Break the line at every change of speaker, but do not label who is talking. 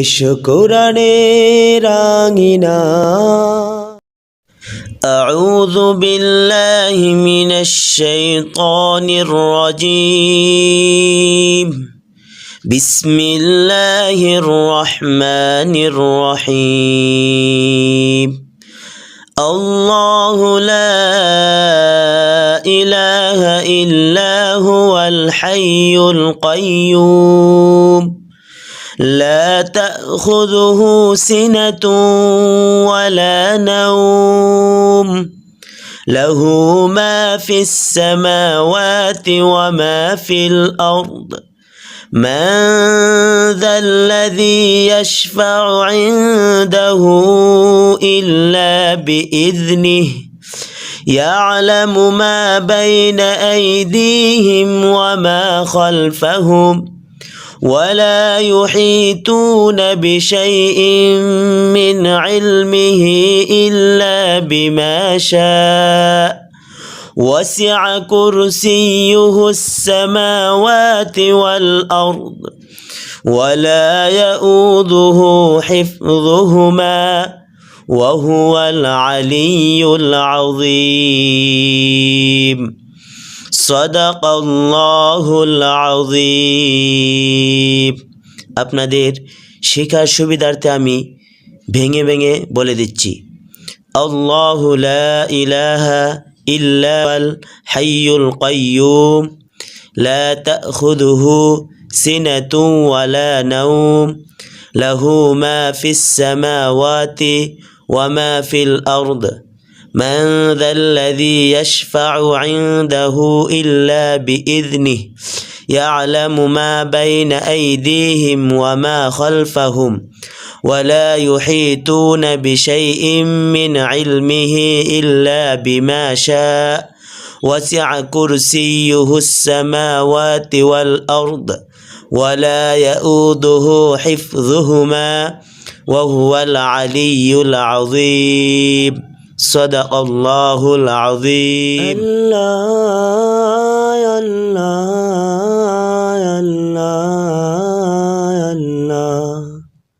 এসো কোরআনের আঙিনা আউযু বিল্লাহি মিনাশ শাইতানির রাজীম বিসমিল্লাহির রহমানির রহিম আল্লাহু লা ইলাহা ইল্লা হুয়াল হাইয়ুল কাইয়্যুম لا تأخذه سنة ولا نوم له ما في السماوات وما في الأرض من ذا الذي يشفع عنده إلا بإذنه يعلم ما بين أيديهم وما خلفهم ولا يحيطون بشيء من علمه إلا بما شاء وسع كرسيه السماوات والأرض ولا يؤوده حفظهما وهو العلي العظيم সাদাকাল্লাহুল আযীম। আপনাদের শেখার সুবিধার্থে আমি ভেঙে ভেঙে বলে দিচ্ছি। আল্লাহু লা ইলাহা ইল্লাল হাইয়ুল কাইয়্যুম লা তাখুযুহু সিনাতুন ওয়ালা নাওম লাহু মা ফিস সামাওয়াতি ওয়া মা ফিল আরদ من ذا الذي يشفع عنده إلا بإذنه يعلم ما بين أيديهم وما خلفهم ولا يحيطون بشيء من علمه إلا بما شاء وسع كرسيه السماوات والأرض ولا يؤوده حفظهما وهو العلي العظيم صدق الله العظيم الله